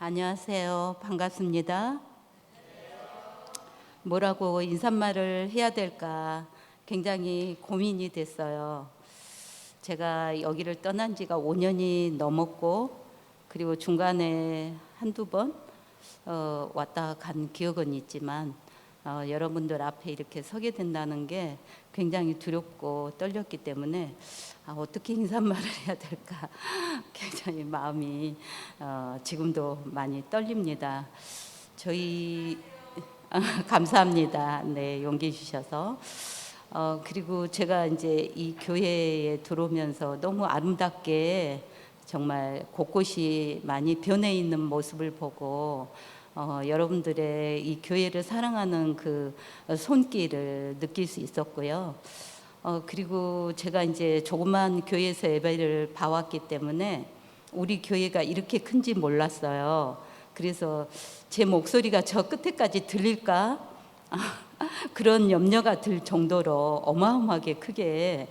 안녕하세요. 반갑습니다. 뭐라고 인사말을 해야 될까 굉장히 고민이 됐어요. 제가 여기를 떠난 지가 5년이 넘었고, 그리고 중간에 한두 번 왔다 간 기억은 있지만, 여러분들 앞에 이렇게 서게 된다는 게 굉장히 두렵고 떨렸기 때문에 어떻게 인사말을 해야 될까 굉장히 마음이 지금도 많이 떨립니다. 저희 감사합니다. 네, 용기 주셔서. 그리고 제가 이제 이 교회에 들어오면서 너무 아름답게 정말 곳곳이 많이 변해 있는 모습을 보고 여러분들의 이 교회를 사랑하는 그 손길을 느낄 수 있었고요. 그리고 제가 이제 조그만 교회에서 예배를 봐왔기 때문에 우리 교회가 이렇게 큰지 몰랐어요. 그래서 제 목소리가 저 끝에까지 들릴까? 그런 염려가 들 정도로 어마어마하게 크게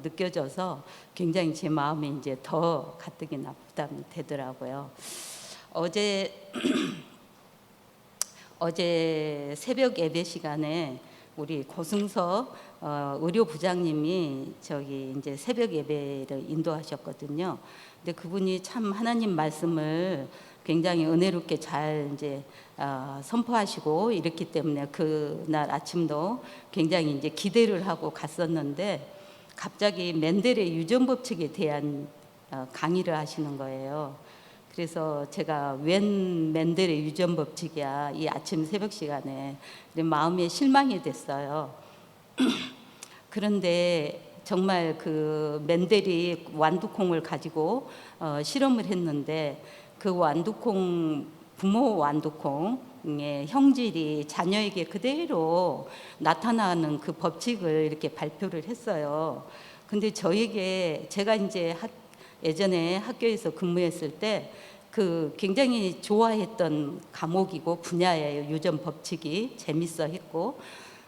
느껴져서 굉장히 제 마음이 이제 더 가뜩이나 부담이 되더라고요. 어제 새벽 예배 시간에 우리 고승석 의료부장님이 저기 이제 새벽 예배를 인도하셨거든요. 근데 그분이 참 하나님 말씀을 굉장히 은혜롭게 잘 이제 선포하시고 이랬기 때문에 그날 아침도 굉장히 이제 기대를 하고 갔었는데, 갑자기 맨델의 유전 법칙에 대한 강의를 하시는 거예요. 그래서 제가 웬 맨델의 유전 법칙이야, 이 아침 새벽 시간에. 마음에 실망이 됐어요. 그런데 정말 그 맨델이 완두콩을 가지고 실험을 했는데, 그 완두콩, 부모 완두콩의 형질이 자녀에게 그대로 나타나는 그 법칙을 이렇게 발표를 했어요. 근데 저에게, 제가 이제 예전에 학교에서 근무했을 때 그 굉장히 좋아했던 과목이고 분야예요. 유전 법칙이 재밌어 했고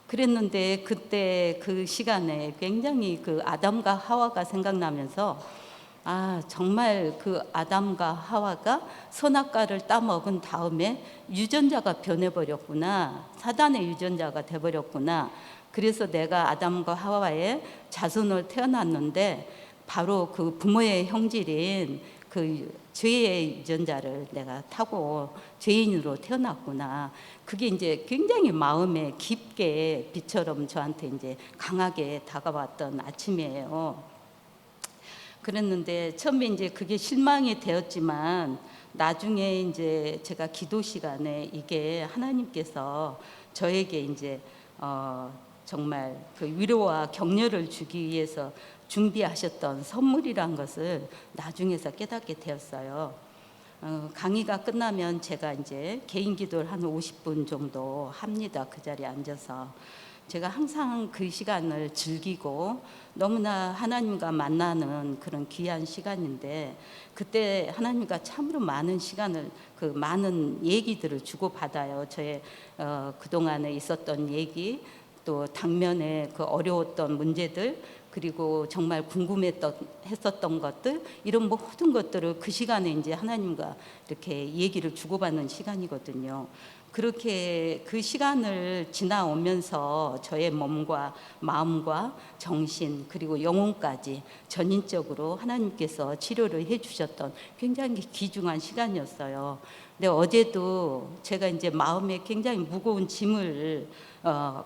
그랬는데, 그때 그 시간에 굉장히 그 아담과 하와가 생각나면서, 정말 그 아담과 하와가 선악과를 따먹은 다음에 유전자가 변해버렸구나, 사단의 유전자가 돼버렸구나. 그래서 내가 아담과 하와의 자손을 태어났는데 바로 그 부모의 형질인 그 죄의 유전자를 내가 타고 죄인으로 태어났구나. 그게 이제 굉장히 마음에 깊게 비처럼 저한테 이제 강하게 다가왔던 아침이에요. 그랬는데 처음에 이제 그게 실망이 되었지만, 나중에 이제 제가 기도 시간에 이게 하나님께서 저에게 이제 정말 그 위로와 격려를 주기 위해서 준비하셨던 선물이란 것을 나중에서 깨닫게 되었어요. 강의가 끝나면 제가 이제 개인 기도를 한 50분 정도 합니다. 그 자리에 앉아서. 제가 항상 그 시간을 즐기고 너무나 하나님과 만나는 그런 귀한 시간인데, 그때 하나님과 참으로 많은 시간을, 그 많은 얘기들을 주고받아요. 저의 그동안에 있었던 얘기, 또 당면에 그 어려웠던 문제들, 그리고 정말 궁금했었던 것들, 이런 모든 것들을 그 시간에 이제 하나님과 이렇게 얘기를 주고받는 시간이거든요. 그렇게 그 시간을 지나오면서 저의 몸과 마음과 정신, 그리고 영혼까지 전인적으로 하나님께서 치료를 해주셨던 굉장히 귀중한 시간이었어요. 근데 어제도 제가 이제 마음에 굉장히 무거운 짐을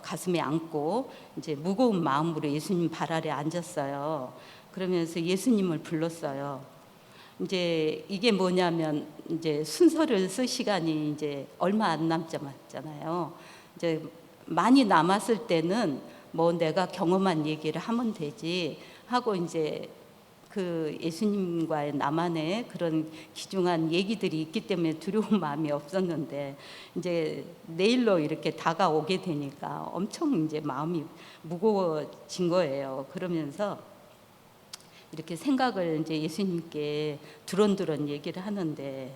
가슴에 안고 이제 무거운 마음으로 예수님 발 아래 앉았어요. 그러면서 예수님을 불렀어요. 이제 이게 뭐냐면, 이제 순서를 쓸 시간이 이제 얼마 안 남았잖아요. 이제 많이 남았을 때는 뭐 내가 경험한 얘기를 하면 되지 하고, 이제 그 예수님과의 나만의 그런 귀중한 얘기들이 있기 때문에 두려운 마음이 없었는데, 이제 내일로 이렇게 다가오게 되니까 엄청 이제 마음이 무거워진 거예요. 그러면서 이렇게 생각을 이제 예수님께 두런두런 얘기를 하는데,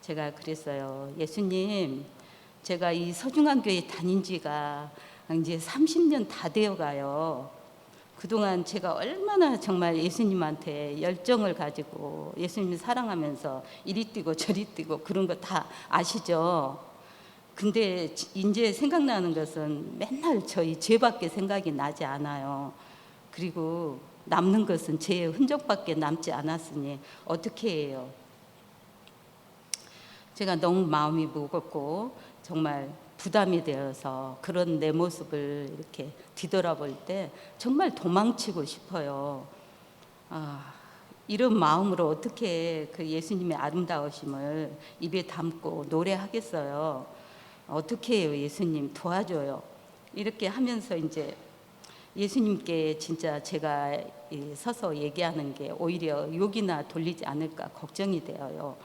제가 그랬어요. 예수님, 제가 이 서중한 교회 다닌 지가 이제 30년 다 되어 가요. 그동안 제가 얼마나 정말 예수님한테 열정을 가지고 예수님 사랑하면서 이리 뛰고 저리 뛰고 그런 거 다 아시죠? 근데 이제 생각나는 것은 맨날 저희 죄밖에 생각이 나지 않아요. 그리고 남는 것은 제 흔적밖에 남지 않았으니 어떻게 해요? 제가 너무 마음이 무겁고 정말 부담이 되어서 그런 내 모습을 이렇게 뒤돌아볼 때 정말 도망치고 싶어요. 이런 마음으로 어떻게 그 예수님의 아름다우심을 입에 담고 노래하겠어요? 어떻게 해요? 예수님 도와줘요. 이렇게 하면서 이제 예수님께 진짜 제가 서서 얘기하는 게 오히려 욕이나 돌리지 않을까 걱정이 되어요.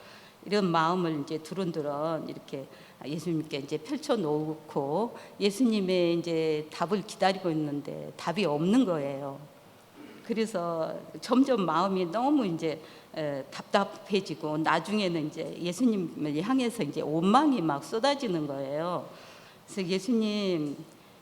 이런 마음을 이제 두런두런 이렇게 예수님께 이제 펼쳐놓고 예수님의 이제 답을 기다리고 있는데 답이 없는 거예요. 그래서 점점 마음이 너무 이제 답답해지고 나중에는 이제 예수님을 향해서 이제 원망이 막 쏟아지는 거예요. 그래서 예수님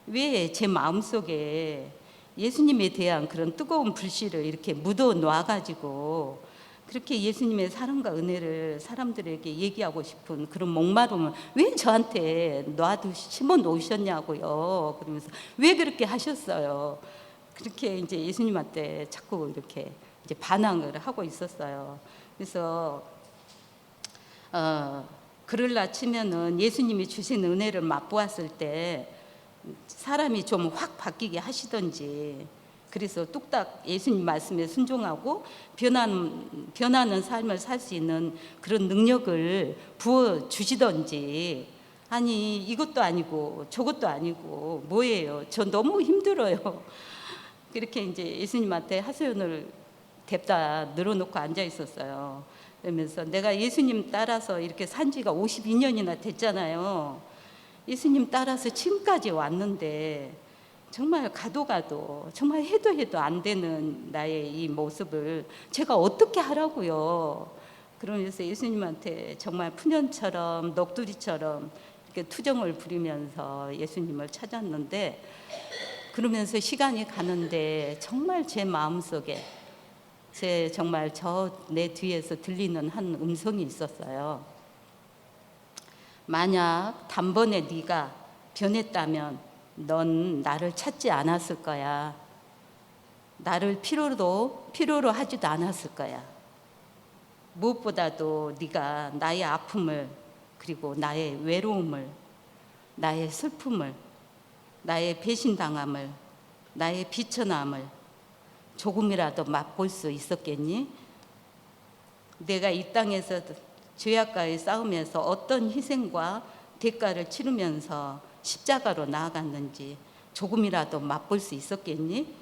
왜 제 마음속에 예수님에 대한 그런 뜨거운 불씨를 이렇게 묻어 놔가지고 그렇게 예수님의 사랑과 은혜를 사람들에게 얘기하고 싶은 그런 목마름을 왜 저한테 심어 놓으셨냐고요. 그러면서 왜 그렇게 하셨어요. 그렇게 이제 예수님한테 자꾸 이렇게 이제 반항을 하고 있었어요. 그래서 그럴라 치면은 예수님이 주신 은혜를 맛보았을 때 사람이 좀 확 바뀌게 하시던지, 그래서 뚝딱 예수님 말씀에 순종하고 변하는 삶을 살 수 있는 그런 능력을 부어 주시던지, 아니 이것도 아니고 저것도 아니고 뭐예요? 저 너무 힘들어요. 그렇게 이제 예수님한테 하소연을 댔다 늘어놓고 앉아 있었어요. 그러면서 내가 예수님 따라서 이렇게 산 지가 52년이나 됐잖아요. 예수님 따라서 지금까지 왔는데 정말 가도 정말 해도 안 되는 나의 이 모습을 제가 어떻게 하라고요. 그러면서 예수님한테 정말 푸년처럼 녹두리처럼 이렇게 투정을 부리면서 예수님을 찾았는데, 그러면서 시간이 가는데 정말 제 마음속에 정말 내 뒤에서 들리는 한 음성이 있었어요. 만약 단번에 네가 변했다면 넌 나를 찾지 않았을 거야. 나를 필요로 하지도 않았을 거야. 무엇보다도 네가 나의 아픔을, 그리고 나의 외로움을, 나의 슬픔을, 나의 배신당함을, 나의 비천함을 조금이라도 맛볼 수 있었겠니? 내가 이 땅에서 죄악과의 싸움에서 어떤 희생과 대가를 치르면서 십자가로 나아갔는지 조금이라도 맛볼 수 있었겠니?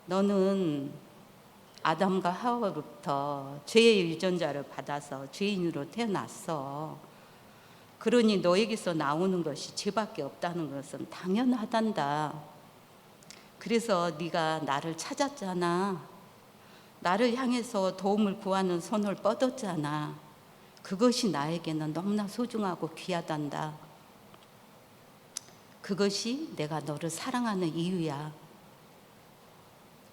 너는 아담과 하와로부터 죄의 유전자를 받아서 죄인으로 태어났어. 그러니 너에게서 나오는 것이 죄밖에 없다는 것은 당연하단다. 그래서 네가 나를 찾았잖아. 나를 향해서 도움을 구하는 손을 뻗었잖아. 그것이 나에게는 너무나 소중하고 귀하단다. 그것이 내가 너를 사랑하는 이유야.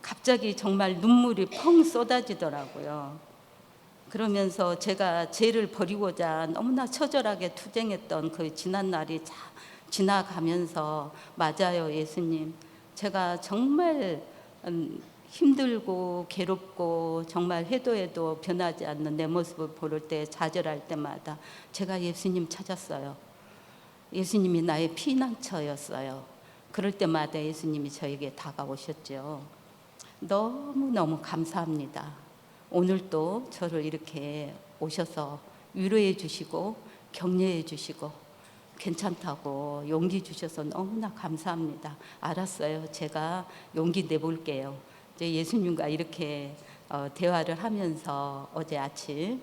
갑자기 정말 눈물이 펑 쏟아지더라고요. 그러면서 제가 죄를 버리고자 너무나 처절하게 투쟁했던 그 지난 날이 지나가면서, 맞아요 예수님, 제가 정말 힘들고 괴롭고 정말 해도 변하지 않는 내 모습을 볼 때, 좌절할 때마다 제가 예수님 찾았어요. 예수님이 나의 피난처였어요. 그럴 때마다 예수님이 저에게 다가오셨죠. 너무너무 감사합니다. 오늘도 저를 이렇게 오셔서 위로해 주시고 격려해 주시고 괜찮다고 용기 주셔서 너무나 감사합니다. 알았어요. 제가 용기 내볼게요. 이제 예수님과 이렇게 대화를 하면서 어제 아침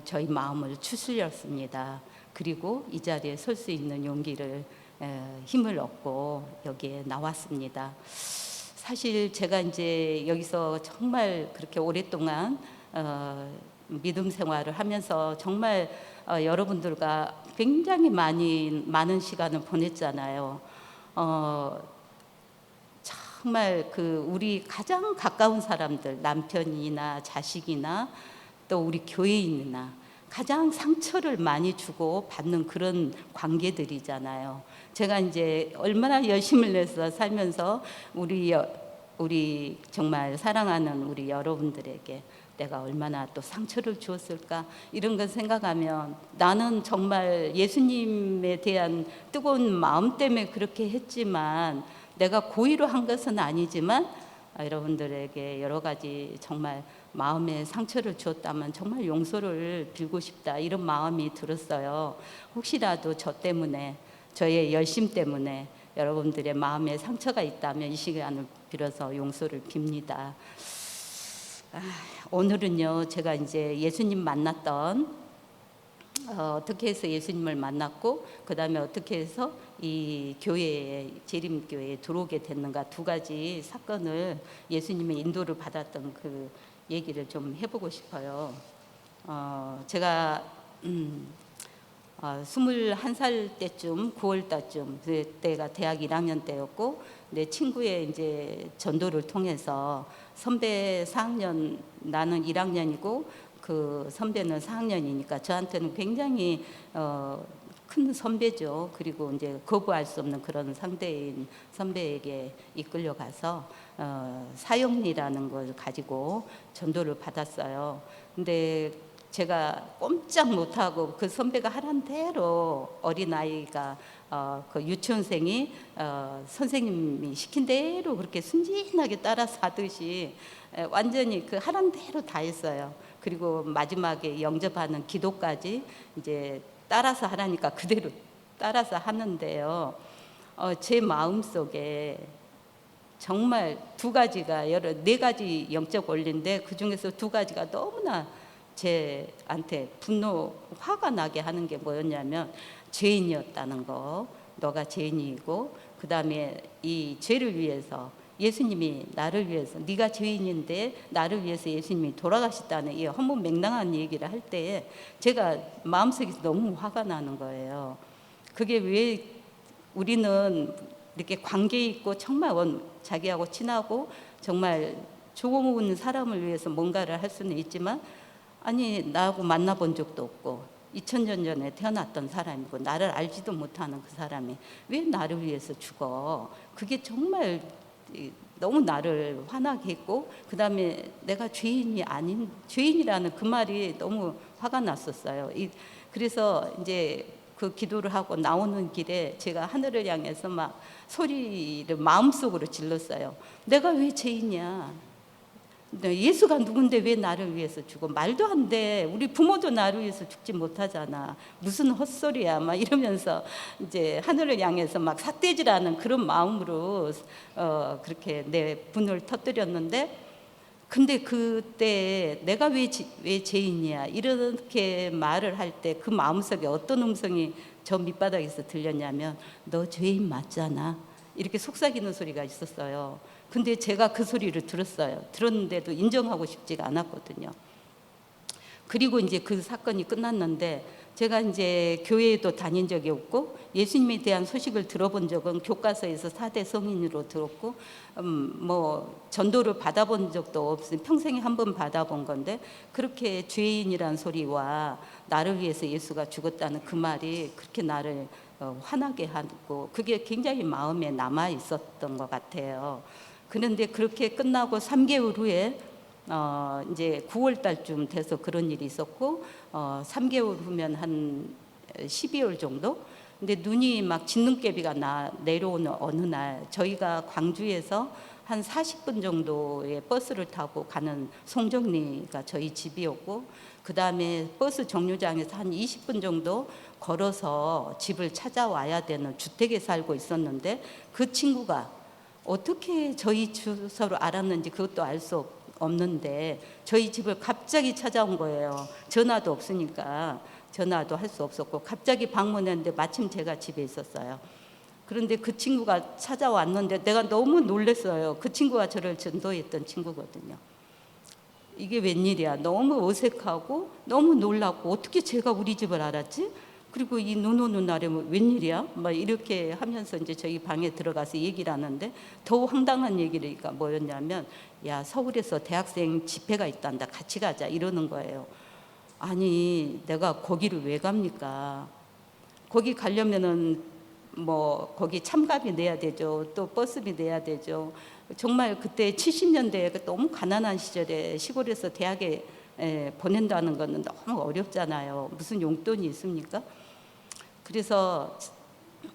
저희 마음을 추스렸습니다. 그리고 이 자리에 설 수 있는 용기를, 힘을 얻고 여기에 나왔습니다. 사실 제가 이제 여기서 정말 그렇게 오랫동안 믿음 생활을 하면서 정말 여러분들과 굉장히 많은 시간을 보냈잖아요. 정말 그 우리 가장 가까운 사람들, 남편이나 자식이나 또 우리 교회인이나 가장 상처를 많이 주고 받는 그런 관계들이잖아요. 제가 이제 얼마나 열심을 내서 살면서 우리 정말 사랑하는 우리 여러분들에게 내가 얼마나 또 상처를 주었을까, 이런 걸 생각하면 나는 정말 예수님에 대한 뜨거운 마음 때문에 그렇게 했지만, 내가 고의로 한 것은 아니지만 여러분들에게 여러 가지 정말 마음에 상처를 주었다면 정말 용서를 빌고 싶다, 이런 마음이 들었어요. 혹시라도 저 때문에, 저의 열심 때문에 여러분들의 마음에 상처가 있다면 이 시간을 빌어서 용서를 빕니다. 오늘은요, 제가 이제 예수님 만났던, 어떻게 해서 예수님을 만났고 그 다음에 어떻게 해서 이 교회에, 재림교회에 들어오게 됐는가, 두 가지 사건을, 예수님의 인도를 받았던 그 얘기를 좀 해보고 싶어요. 제가 21살 때쯤, 9월 달쯤, 그때가 대학 1학년 때였고, 내 친구의 이제 전도를 통해서 선배 4학년, 나는 1학년이고 그 선배는 4학년이니까 저한테는 굉장히 큰 선배죠. 그리고 이제 거부할 수 없는 그런 상대인 선배에게 이끌려가서 사역리라는 걸 가지고 전도를 받았어요. 근데 제가 꼼짝 못하고 그 선배가 하란 대로, 어린아이가 그 유치원생이 선생님이 시킨 대로 그렇게 순진하게 따라서 하듯이 완전히 그 하란 대로 다 했어요. 그리고 마지막에 영접하는 기도까지 이제 따라서 하라니까 그대로 따라서 하는데요. 제 마음속에 정말 두 가지가, 네 가지 영적 원리인데 그 중에서 두 가지가 너무나 제한테 분노, 화가 나게 하는 게 뭐였냐면, 죄인이었다는 거, 너가 죄인이고 그 다음에 이 죄를 위해서 예수님이 나를 위해서, 네가 죄인인데 나를 위해서 예수님이 돌아가셨다는 이 허무맹랑한 얘기를 할 때 제가 마음속에 너무 화가 나는 거예요. 그게 왜 우리는 이렇게 관계 있고 정말 자기하고 친하고 정말 좋은 사람을 위해서 뭔가를 할 수는 있지만, 아니 나하고 만나본 적도 없고 2000년 전에 태어났던 사람이고 나를 알지도 못하는 그 사람이 왜 나를 위해서 죽어? 그게 정말 너무 나를 화나게 했고, 그 다음에 내가 죄인이 아닌, 죄인이라는 그 말이 너무 화가 났었어요. 그래서 이제 그 기도를 하고 나오는 길에 제가 하늘을 향해서 막 소리를 마음속으로 질렀어요. 내가 왜 죄인이야? 예수가 누군데 왜 나를 위해서 죽어? 말도 안 돼. 우리 부모도 나를 위해서 죽지 못하잖아. 무슨 헛소리야? 막 이러면서 이제 하늘을 향해서 막 삿대질하는 그런 마음으로 그렇게 내 분을 터뜨렸는데, 근데 그때 내가 왜 죄인이야? 이렇게 말을 할 때 그 마음속에 어떤 음성이 저 밑바닥에서 들렸냐면, 너 죄인 맞잖아. 이렇게 속삭이는 소리가 있었어요. 근데 제가 그 소리를 들었어요. 들었는데도 인정하고 싶지가 않았거든요. 그리고 이제 그 사건이 끝났는데, 제가 이제 교회에도 다닌 적이 없고 예수님에 대한 소식을 들어본 적은 교과서에서 4대 성인으로 들었고 뭐 전도를 받아본 적도 없어요. 평생에 한 번 받아본 건데, 그렇게 죄인이란 소리와 나를 위해서 예수가 죽었다는 그 말이 그렇게 나를 화나게 하고, 그게 굉장히 마음에 남아 있었던 것 같아요. 그런데 그렇게 끝나고 3개월 후에 이제 9월 달쯤 돼서 그런 일이 있었고, 3개월 후면 한 12월 정도? 근데 눈이 막 진눈깨비가 내려오는 어느 날, 저희가 광주에서 한 40분 정도의 버스를 타고 가는 송정리가 저희 집이었고, 그 다음에 버스 정류장에서 한 20분 정도 걸어서 집을 찾아와야 되는 주택에 살고 있었는데, 그 친구가 어떻게 저희 주소를 알았는지 그것도 알 수 없는데 저희 집을 갑자기 찾아온 거예요. 전화도 없으니까 전화도 할 수 없었고, 갑자기 방문했는데 마침 제가 집에 있었어요. 그런데 그 친구가 찾아왔는데 내가 너무 놀랐어요. 그 친구가 저를 전도했던 친구거든요. 이게 웬일이야. 너무 어색하고 너무 놀랐고, 어떻게 제가 우리 집을 알았지? 그리고 이 눈 오는 날에 뭐 웬일이야? 막 이렇게 하면서 이제 저희 방에 들어가서 얘기를 하는데 더 황당한 얘기가 뭐였냐면, 야, 서울에서 대학생 집회가 있단다, 같이 가자, 이러는 거예요. 아니, 내가 거기를 왜 갑니까? 거기 가려면은 뭐 거기 참가비 내야 되죠. 또 버스비 내야 되죠. 정말 그때 70년대에 너무 가난한 시절에 시골에서 대학에 보낸다는 거는 너무 어렵잖아요. 무슨 용돈이 있습니까? 그래서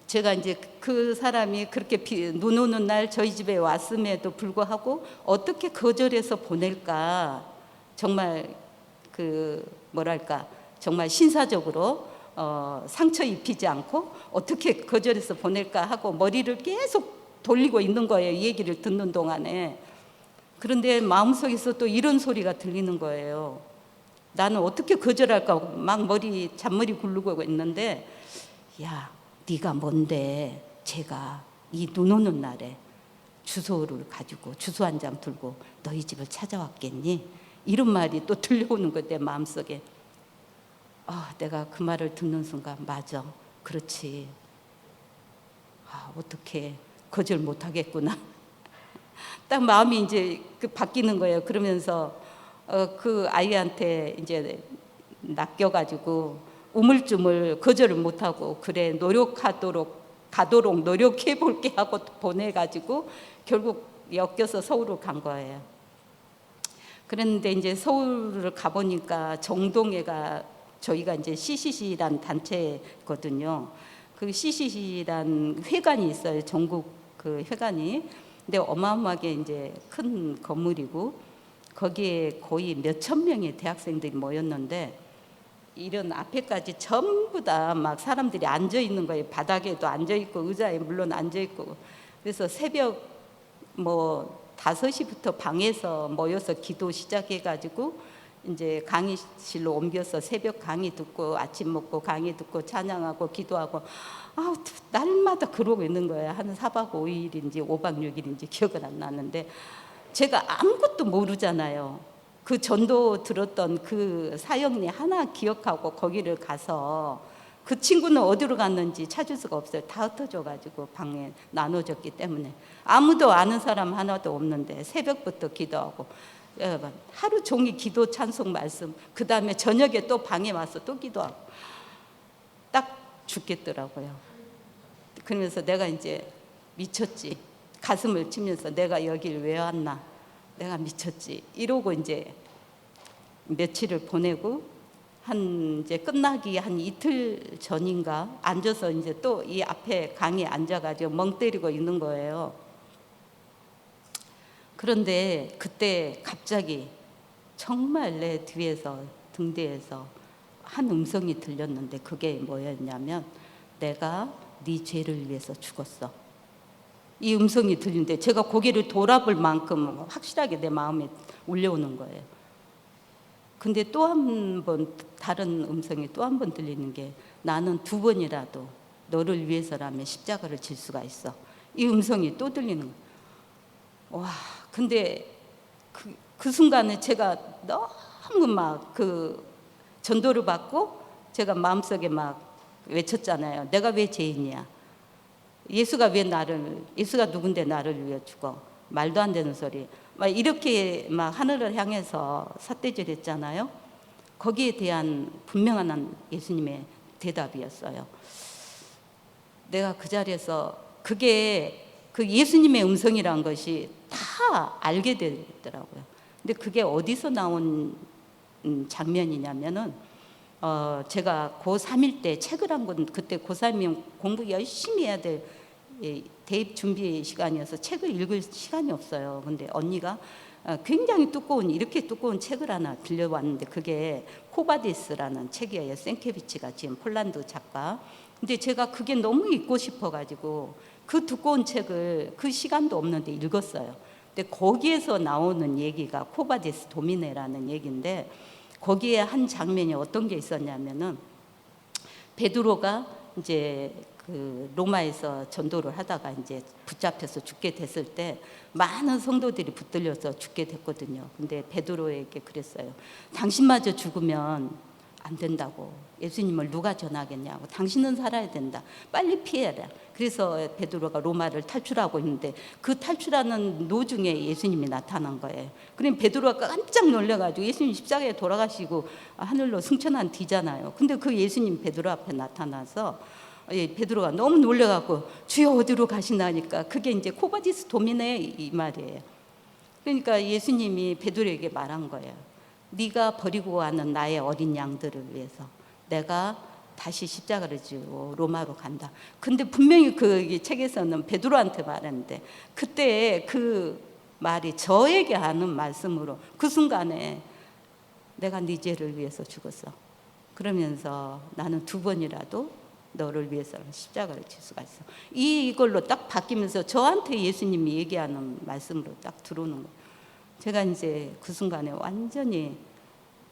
제가 이제 그 사람이 그렇게 눈 오는 날 저희 집에 왔음에도 불구하고 어떻게 거절해서 보낼까, 정말 그 뭐랄까, 정말 신사적으로 상처 입히지 않고 어떻게 거절해서 보낼까 하고 머리를 계속 돌리고 있는 거예요, 이 얘기를 듣는 동안에. 그런데 마음속에서 또 이런 소리가 들리는 거예요. 나는 어떻게 거절할까 막 잔머리 굴르고 있는데, 야, 네가 뭔데 제가 이 눈 오는 날에 주소를 가지고 주소 한 장 들고 너희 집을 찾아왔겠니? 이런 말이 또 들려오는 거예요, 내 마음속에. 내가 그 말을 듣는 순간, 맞아, 그렇지, 어떻게 거절 못 하겠구나. 딱 마음이 이제 바뀌는 거예요. 그러면서 그 아이한테 이제 낚여가지고 우물쭈물 거절을 못하고, 그래 가도록 노력해 볼게 하고 보내가지고 결국 엮여서 서울을 간 거예요. 그랬는데 이제 서울을 가보니까 정동에가 저희가 이제 CCC란 단체거든요. 그 CCC란 회관이 있어요. 전국 그 회관이. 근데 어마어마하게 이제 큰 건물이고, 거기에 거의 몇천 명의 대학생들이 모였는데, 이런 앞에까지 전부 다 막 사람들이 앉아 있는 거예요. 바닥에도 앉아 있고 의자에 물론 앉아 있고. 그래서 새벽 뭐 5시부터 방에서 모여서 기도 시작해 가지고 이제 강의실로 옮겨서 새벽 강의 듣고 아침 먹고 강의 듣고 찬양하고 기도하고, 날마다 그러고 있는 거예요. 한 4박 5일인지 5박 6일인지 기억은 안 나는데, 제가 아무것도 모르잖아요. 그 전도 들었던 그 사역리 하나 기억하고 거기를 가서, 그 친구는 어디로 갔는지 찾을 수가 없어요. 다 흩어져 가지고 방에 나눠졌기 때문에 아무도 아는 사람 하나도 없는데 새벽부터 기도하고, 하루 종일 기도 찬송 말씀, 그 다음에 저녁에 또 방에 와서 또 기도하고, 딱 죽겠더라고요. 그러면서 내가 이제 미쳤지, 가슴을 치면서 내가 여길 왜 왔나, 내가 미쳤지, 이러고 이제 며칠을 보내고, 이제 끝나기 한 이틀 전인가 앉아서 이제 또 이 앞에 강에 앉아가지고 멍 때리고 있는 거예요. 그런데 그때 갑자기 정말 내 뒤에서, 등대에서 한 음성이 들렸는데, 그게 뭐였냐면, 내가 네 죄를 위해서 죽었어. 이 음성이 들리는데 제가 고개를 돌아볼 만큼 확실하게 내 마음에 울려오는 거예요. 근데 또 한 번 다른 음성이 또 한 번 들리는 게, 나는 2번이라도 너를 위해서라면 십자가를 질 수가 있어. 이 음성이 또 들리는 거예요. 와, 근데 그 순간에 제가 너무 막 그 전도를 받고 제가 마음속에 막 외쳤잖아요. 내가 왜 죄인이야? 예수가 누군데 나를 위해 죽어? 말도 안 되는 소리. 막 이렇게 막 하늘을 향해서 삿대질했잖아요. 거기에 대한 분명한 예수님의 대답이었어요. 내가 그 자리에서 그게 그 예수님의 음성이란 것이 다 알게 되더라고요. 근데 그게 어디서 나온 장면이냐면은, 제가 고3일 때 책을 한 권, 그때 고3이면 공부 열심히 해야 될 대입 준비 시간이어서 책을 읽을 시간이 없어요. 근데 언니가 굉장히 이렇게 두꺼운 책을 하나 빌려왔는데, 그게 코바디스라는 책이에요. 생케비치가 지금 폴란드 작가. 근데 제가 그게 너무 읽고 싶어가지고 그 두꺼운 책을 그 시간도 없는데 읽었어요. 근데 거기에서 나오는 얘기가 코바디스 도미네라는 얘기인데, 거기에 한 장면이 어떤 게 있었냐면은, 베드로가 이제 그 로마에서 전도를 하다가 이제 붙잡혀서 죽게 됐을 때 많은 성도들이 붙들려서 죽게 됐거든요. 근데 베드로에게 그랬어요. 당신마저 죽으면 안 된다고. 예수님을 누가 전하겠냐고. 당신은 살아야 된다. 빨리 피해라. 그래서 베드로가 로마를 탈출하고 있는데 그 탈출하는 노중에 예수님이 나타난 거예요. 그럼 베드로가 깜짝 놀라가지고 예수님 십자가에 돌아가시고 하늘로 승천한 뒤잖아요. 근데 그 예수님 베드로 앞에 나타나서 베드로가 너무 놀라갖고 주여 어디로 가시나니까 그게 이제 코바디스 도미네 이 말이에요. 그러니까 예수님이 베드로에게 말한 거예요. 네가 버리고 가는 나의 어린 양들을 위해서 내가 다시 십자가를 지고 로마로 간다. 근데 분명히 그 책에서는 베드로한테 말했는데 그때 그 말이 저에게 하는 말씀으로 그 순간에 내가 네 죄를 위해서 죽었어. 그러면서 나는 2번이라도 너를 위해서 십자가를 질 수가 있어. 이걸로 딱 바뀌면서 저한테 예수님이 얘기하는 말씀으로 딱 들어오는 거예요. 제가 이제 그 순간에 완전히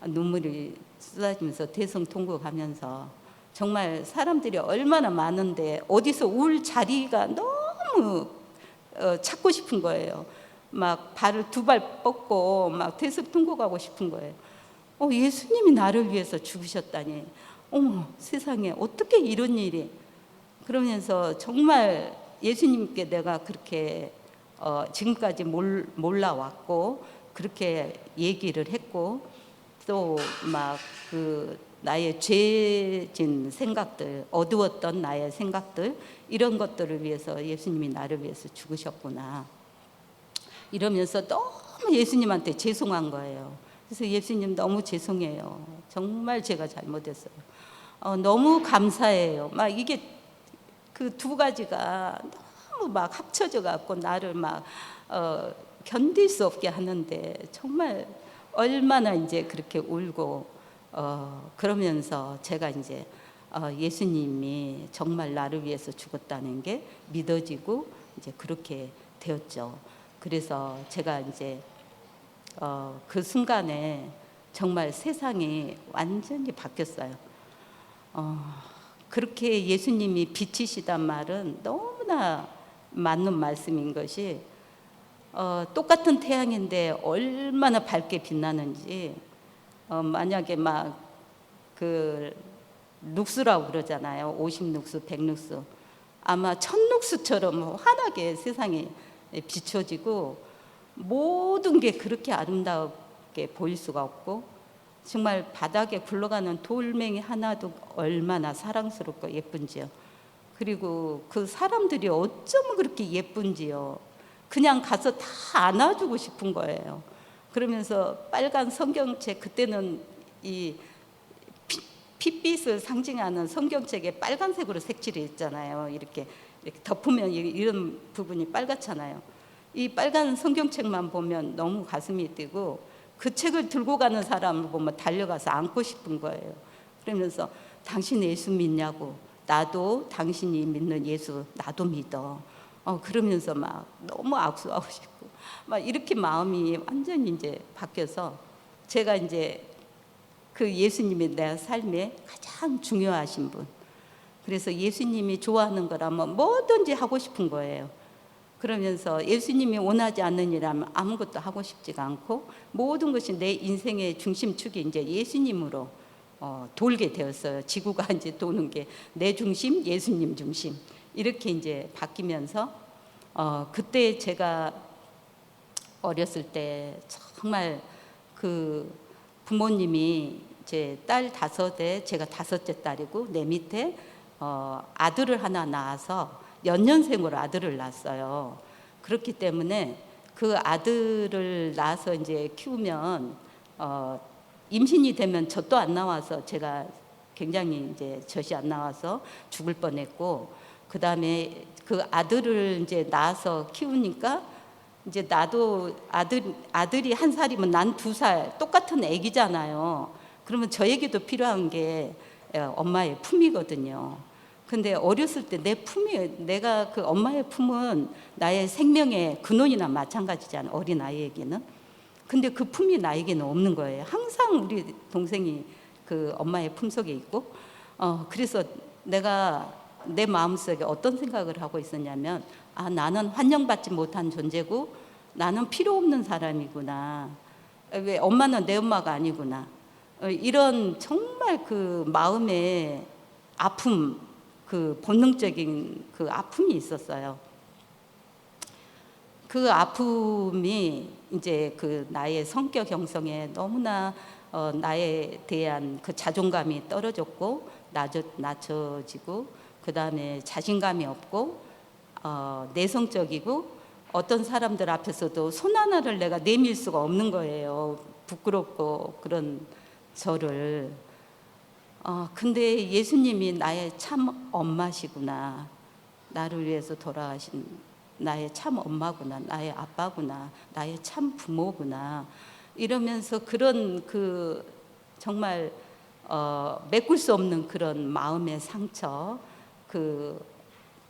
눈물이 쏟아지면서 대성통곡하면서 정말 사람들이 얼마나 많은데 어디서 울 자리가 너무 찾고 싶은 거예요. 막 발을 2발 뻗고 막 대성통곡하고 싶은 거예요. 예수님이 나를 위해서 죽으셨다니. 어머 세상에 어떻게 이런 일이. 그러면서 정말 예수님께 내가 그렇게 지금까지 몰라왔고 그렇게 얘기를 했고 또 막 그 나의 죄진 생각들, 어두웠던 나의 생각들 이런 것들을 위해서 예수님이 나를 위해서 죽으셨구나 이러면서 너무 예수님한테 죄송한 거예요. 그래서 예수님 너무 죄송해요. 정말 제가 잘못했어요. 너무 감사해요. 막 이게 그 2가지가 너무 막 합쳐져 갖고 나를 막 견딜 수 없게 하는데 정말 얼마나 이제 그렇게 울고 그러면서 제가 이제 예수님이 정말 나를 위해서 죽었다는 게 믿어지고 이제 그렇게 되었죠. 그래서 제가 이제 그 순간에 정말 세상이 완전히 바뀌었어요. 그렇게 예수님이 빛이시단 말은 너무나 맞는 말씀인 것이 똑같은 태양인데 얼마나 밝게 빛나는지 만약에 막 그 룩스라고 그러잖아요. 50룩스, 100룩스 아마 1000룩스처럼 환하게 세상이 비춰지고 모든 게 그렇게 아름답게 보일 수가 없고 정말 바닥에 굴러가는 돌멩이 하나도 얼마나 사랑스럽고 예쁜지요. 그리고 그 사람들이 어쩌면 그렇게 예쁜지요. 그냥 가서 다 안아주고 싶은 거예요. 그러면서 빨간 성경책 그때는 이 핏빛을 상징하는 성경책에 빨간색으로 색칠이 있잖아요. 이렇게 덮으면 이런 부분이 빨갛잖아요. 이 빨간 성경책만 보면 너무 가슴이 뛰고 그 책을 들고 가는 사람을 보면 달려가서 안고 싶은 거예요. 그러면서 당신 예수 믿냐고. 나도 당신이 믿는 예수 나도 믿어. 그러면서 막 너무 악수하고 싶고 막 이렇게 마음이 완전히 이제 바뀌어서 제가 이제 그 예수님이 내 삶에 가장 중요하신 분. 그래서 예수님이 좋아하는 거라면 뭐든지 하고 싶은 거예요. 그러면서 예수님이 원하지 않는 일이라면 아무것도 하고 싶지가 않고 모든 것이 내 인생의 중심축이 이제 예수님으로 돌게 되었어요. 지구가 이제 도는 게 내 중심, 예수님 중심 이렇게 이제 바뀌면서 그때 제가 어렸을 때 정말 그 부모님이 제 딸 5에 제가 5째 딸이고 내 밑에 아들을 하나 낳아서 연년생으로 아들을 낳았어요. 그렇기 때문에 그 아들을 낳아서 이제 키우면 임신이 되면 젖도 안 나와서 제가 굉장히 이제 젖이 안 나와서 죽을 뻔했고 그 다음에 그 아들을 이제 낳아서 키우니까 이제 나도 아들이 1살이면 난 2살 똑같은 애기잖아요. 그러면 저에게도 필요한 게 엄마의 품이거든요. 근데 어렸을 때 내 품이 내가 그 엄마의 품은 나의 생명의 근원이나 마찬가지잖아요. 어린 아이에게는. 근데 그 품이 나에게는 없는 거예요. 항상 우리 동생이 그 엄마의 품속에 있고 그래서 내가 내 마음속에 어떤 생각을 하고 있었냐면 나는 환영받지 못한 존재고 나는 필요 없는 사람이구나. 왜 엄마는 내 엄마가 아니구나. 이런 정말 그 마음의 아픔, 그 본능적인 그 아픔이 있었어요. 그 아픔이 이제 그 나의 성격 형성에 너무나 나에 대한 그 자존감이 떨어졌고 낮춰지고, 그 다음에 자신감이 없고 내성적이고, 어떤 사람들 앞에서도 손 하나를 내가 내밀 수가 없는 거예요. 부끄럽고 그런 저를. 근데 예수님이 나의 참 엄마시구나, 나를 위해서 돌아가신 나의 참 엄마구나, 나의 아빠구나, 나의 참 부모구나, 이러면서 그런 그 정말 메꿀 수 없는 그런 마음의 상처, 그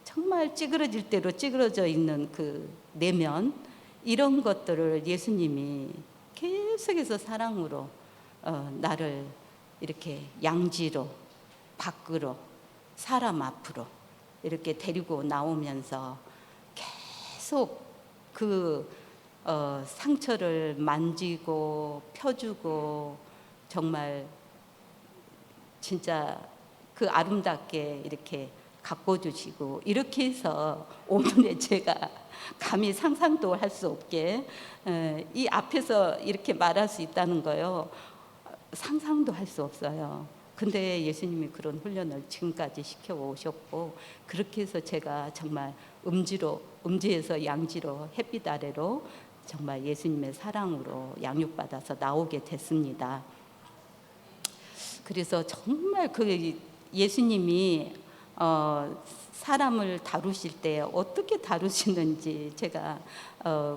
정말 찌그러질 대로 찌그러져 있는 그 내면, 이런 것들을 예수님이 계속해서 사랑으로 나를 이렇게 양지로, 밖으로, 사람 앞으로 이렇게 데리고 나오면서 계속 그 상처를 만지고 펴주고, 정말 진짜 그 아름답게 이렇게 가꿔주시고, 이렇게 해서 오늘의 제가 감히 상상도 할 수 없게 이 앞에서 이렇게 말할 수 있다는 거요, 상상도 할 수 없어요. 근데 예수님이 그런 훈련을 지금까지 시켜오셨고, 그렇게 해서 제가 정말 음지에서 양지로, 햇빛 아래로 정말 예수님의 사랑으로 양육받아서 나오게 됐습니다. 그래서 정말 그 예수님이 사람을 다루실 때 어떻게 다루시는지, 제가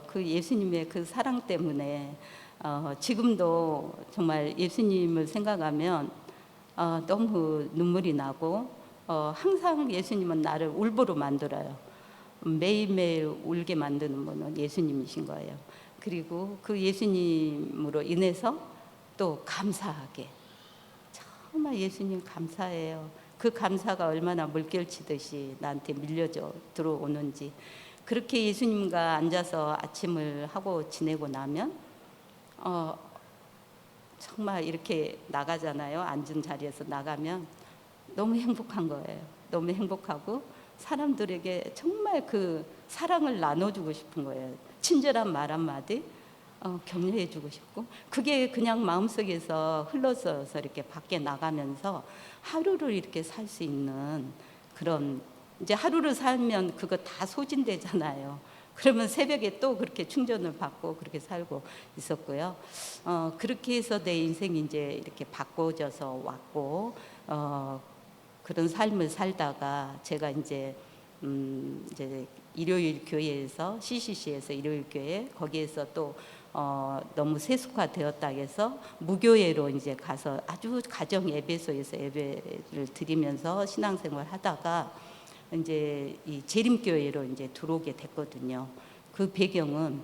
그 예수님의 그 사랑 때문에 지금도 정말 예수님을 생각하면 너무 눈물이 나고, 항상 예수님은 나를 울보로 만들어요. 매일매일 울게 만드는 분은 예수님이신 거예요. 그리고 그 예수님으로 인해서 또 감사하게, 정말 예수님 감사해요. 그 감사가 얼마나 물결치듯이 나한테 밀려져 들어오는지. 그렇게 예수님과 앉아서 아침을 하고 지내고 나면 정말 이렇게 나가잖아요. 앉은 자리에서 나가면 너무 행복한 거예요. 너무 행복하고, 사람들에게 정말 그 사랑을 나눠주고 싶은 거예요. 친절한 말 한마디 격려해주고 싶고, 그게 그냥 마음속에서 흘러서 이렇게 밖에 나가면서 하루를 이렇게 살 수 있는 그런, 이제 하루를 살면 그거 다 소진되잖아요. 그러면 새벽에 또 그렇게 충전을 받고 그렇게 살고 있었고요. 그렇게 해서 내 인생이 이제 이렇게 바꿔져서 왔고, 그런 삶을 살다가 제가 이제 일요일 교회에서, CCC에서 일요일 교회, 거기에서 또 너무 세속화되었다 해서 무교회로 이제 가서 아주 가정 예배소에서 예배를 드리면서 신앙생활 하다가 이제 이 재림교회로 이제 들어오게 됐거든요. 그 배경은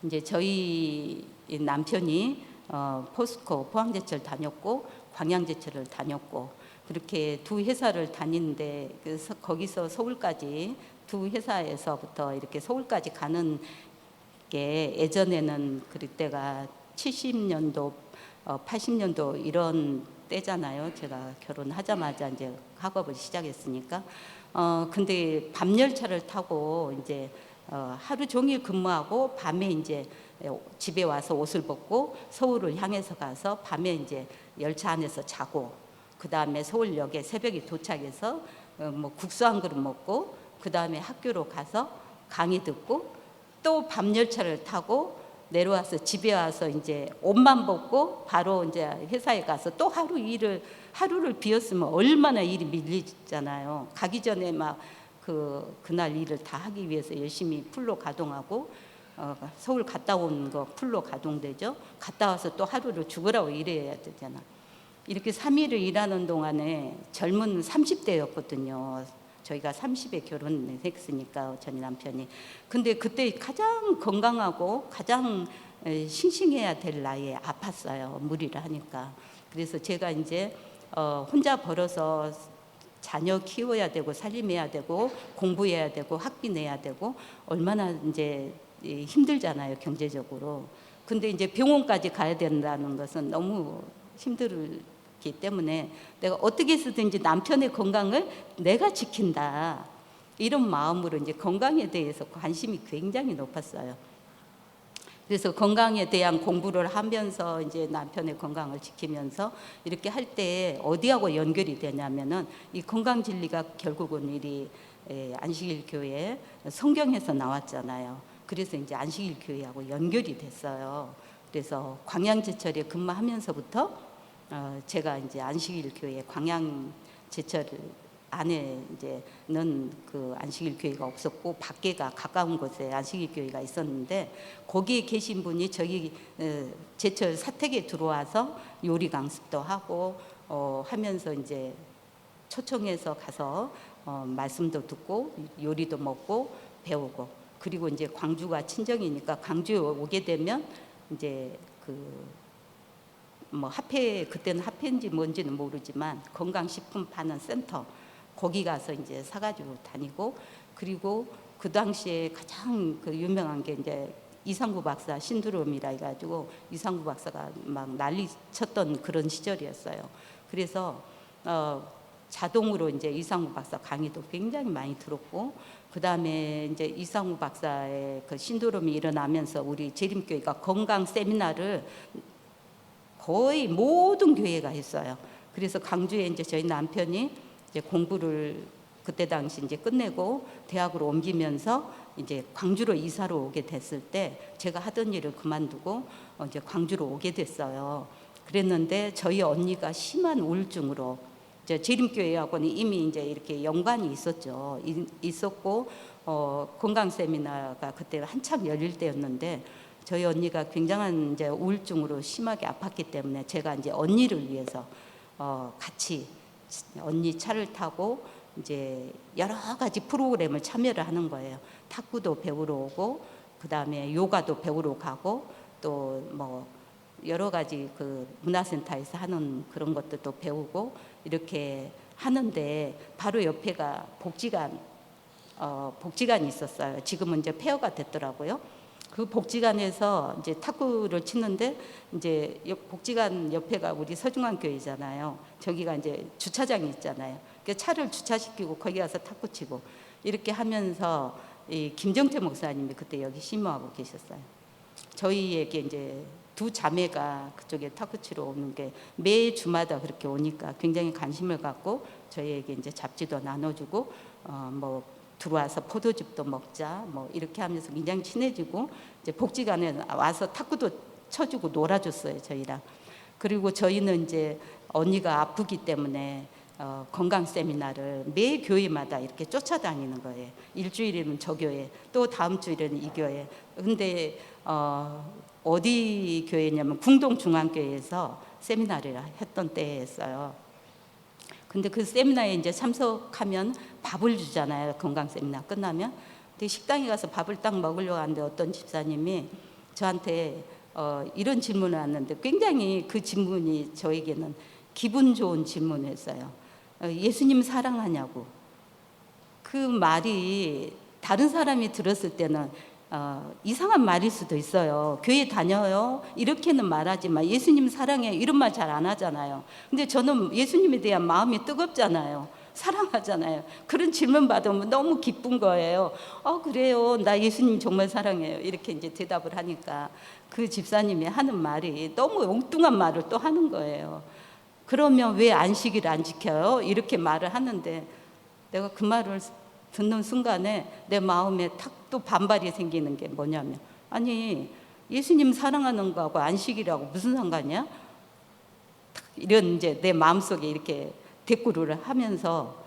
이제 저희 남편이 포스코 포항제철 다녔고 광양제철을 다녔고, 그렇게 두 회사를 다니는데, 그래서 거기서 서울까지 두 회사에서부터 이렇게 서울까지 가는 게, 예전에는 그때가 70년도 80년도 이런 때잖아요. 제가 결혼하자마자 이제 학업을 시작했으니까. 근데 밤 열차를 타고 이제 하루 종일 근무하고, 밤에 이제 집에 와서 옷을 벗고 서울을 향해서 가서 밤에 이제 열차 안에서 자고, 그 다음에 서울역에 새벽에 도착해서 뭐 국수 한 그릇 먹고, 그 다음에 학교로 가서 강의 듣고, 또 밤 열차를 타고 내려와서 집에 와서 이제 옷만 벗고 바로 이제 회사에 가서 또 하루를 비웠으면 얼마나 일이 밀리잖아요. 가기 전에 막 그날 일을 다 하기 위해서 열심히 풀로 가동하고, 서울 갔다 온 거 풀로 가동되죠. 갔다 와서 또 하루를 죽으라고 일해야 되잖아. 이렇게 3일을 일하는 동안에 젊은 30대였거든요. 저희가 30에 결혼했으니까, 저희 남편이. 근데 그때 가장 건강하고 가장 싱싱해야 될 나이에 아팠어요. 무리를 하니까. 그래서 제가 이제 혼자 벌어서 자녀 키워야 되고 살림해야 되고 공부해야 되고 학비 내야 되고, 얼마나 이제 힘들잖아요, 경제적으로. 근데 이제 병원까지 가야 된다는 것은 너무 힘들기 때문에 내가 어떻게 해서든지 남편의 건강을 내가 지킨다, 이런 마음으로 이제 건강에 대해서 관심이 굉장히 높았어요. 그래서 건강에 대한 공부를 하면서 이제 남편의 건강을 지키면서 이렇게 할 때 어디하고 연결이 되냐면은 이 건강 진리가 결국은 이리 안식일 교회 성경에서 나왔잖아요. 그래서 이제 안식일 교회하고 연결이 됐어요. 그래서 광양제철에 근무하면서부터 제가 이제 안식일 교회 광양제철 안에 이제는 그 안식일 교회가 없었고 밖에가 가까운 곳에 안식일 교회가 있었는데, 거기에 계신 분이 저희 제철 사택에 들어와서 요리 강습도 하고 하면서 이제 초청해서 가서 말씀도 듣고 요리도 먹고 배우고, 그리고 이제 광주가 친정이니까 광주에 오게 되면 이제 그 뭐 화폐, 그때는 화폐인지 뭔지는 모르지만 건강식품 파는 센터, 거기 가서 이제 사가지고 다니고, 그리고 그 당시에 가장 그 유명한 게 이제 이상구 박사 신드롬이라 해가지고 이상구 박사가 막 난리 쳤던 그런 시절이었어요. 그래서 자동으로 이제 이상구 박사 강의도 굉장히 많이 들었고, 그 다음에 이제 이상구 박사의 그 신드롬이 일어나면서 우리 재림교회가 건강 세미나를 거의 모든 교회가 했어요. 그래서 광주에 이제 저희 남편이 이제 공부를 그때 당시 이제 끝내고 대학으로 옮기면서 이제 광주로 이사를 오게 됐을 때 제가 하던 일을 그만두고 이제 광주로 오게 됐어요. 그랬는데 저희 언니가 심한 우울증으로, 이제 재림교회하고는 이미 이제 이렇게 연관이 있었죠. 있었고 건강 세미나가 그때 한참 열릴 때였는데 저희 언니가 굉장한 이제 우울증으로 심하게 아팠기 때문에 제가 이제 언니를 위해서 같이 언니 차를 타고 이제 여러 가지 프로그램을 참여를 하는 거예요. 탁구도 배우러 오고, 그 다음에 요가도 배우러 가고, 또 뭐 여러 가지 그 문화센터에서 하는 그런 것들도 배우고 이렇게 하는데, 바로 옆에가 복지관이 있었어요. 지금은 이제 폐허가 됐더라고요. 그 복지관에서 이제 탁구를 치는데, 이제 복지관 옆에가 우리 서중환 교회잖아요. 저기가 이제 주차장이 있잖아요. 그러니까 차를 주차시키고 거기 가서 탁구 치고 이렇게 하면서 이 김정태 목사님이 그때 여기 심호하고 계셨어요. 저희에게 이제 두 자매가 그쪽에 탁구 치러 오는 게 매 주마다 그렇게 오니까 굉장히 관심을 갖고 저희에게 이제 잡지도 나눠주고 뭐 들어와서 포도즙도 먹자 뭐 이렇게 하면서 굉장히 친해지고, 이제 복지관에 와서 탁구도 쳐주고 놀아줬어요, 저희랑. 그리고 저희는 이제 언니가 아프기 때문에 건강 세미나를 매 교회마다 이렇게 쫓아다니는 거예요. 일주일이면 저 교회, 또 다음 주일에는 이 교회. 근데 어디 교회냐면 궁동중앙교회에서 세미나를 했던 때였어요. 근데 그 세미나에 이제 참석하면 밥을 주잖아요. 건강 세미나 끝나면. 근데 식당에 가서 밥을 딱 먹으려고 하는데 어떤 집사님이 저한테 이런 질문을 하는데, 굉장히 그 질문이 저에게는 기분 좋은 질문이었어요. 예수님 사랑하냐고. 그 말이 다른 사람이 들었을 때는 이상한 말일 수도 있어요. 교회 다녀요? 이렇게는 말하지만 예수님 사랑해 이런 말 잘 안 하잖아요. 근데 저는 예수님에 대한 마음이 뜨겁잖아요. 사랑하잖아요. 그런 질문 받으면 너무 기쁜 거예요. 그래요. 나 예수님 정말 사랑해요. 이렇게 이제 대답을 하니까 그 집사님이 하는 말이 너무 엉뚱한 말을 또 하는 거예요. 그러면 왜 안식일 안 지켜요? 이렇게 말을 하는데, 내가 그 말을 듣는 순간에 내 마음에 탁 또 반발이 생기는 게 뭐냐면, 아니 예수님 사랑하는 거하고 안식이라고 무슨 상관이야? 이런 이제 내 마음속에 이렇게 대꾸를 하면서,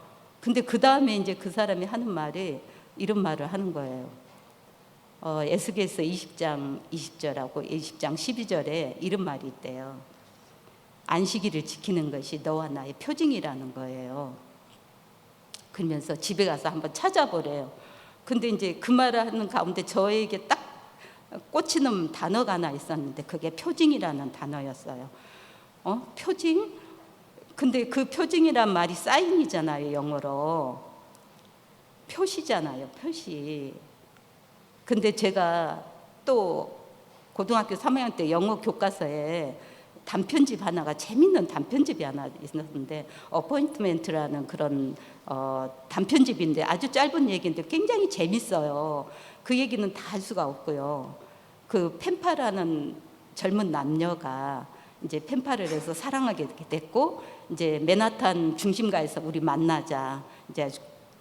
근데 그 다음에 이제 그 사람이 하는 말이 이런 말을 하는 거예요. 에스겔서 20장 20절하고 20장 12절에 이런 말이 있대요. 안식일을 지키는 것이 너와 나의 표징이라는 거예요. 그러면서 집에 가서 한번 찾아보래요. 근데 이제 그 말을 하는 가운데 저에게 딱 꽂히는 단어가 하나 있었는데, 그게 표징이라는 단어였어요. 표징? 근데 그 표징이란 말이 사인이잖아요, 영어로. 표시잖아요, 표시. 근데 제가 또 고등학교 3학년 때 영어 교과서에 단편집 하나가 재밌는 단편집이 하나 있었는데 어포인트멘트라는 그런 단편집인데 아주 짧은 얘기인데 굉장히 재밌어요. 그 얘기는 다 할 수가 없고요. 그 펜파라는 젊은 남녀가 이제 펜파를 해서 사랑하게 됐고 이제 맨하탄 중심가에서 우리 만나자. 이제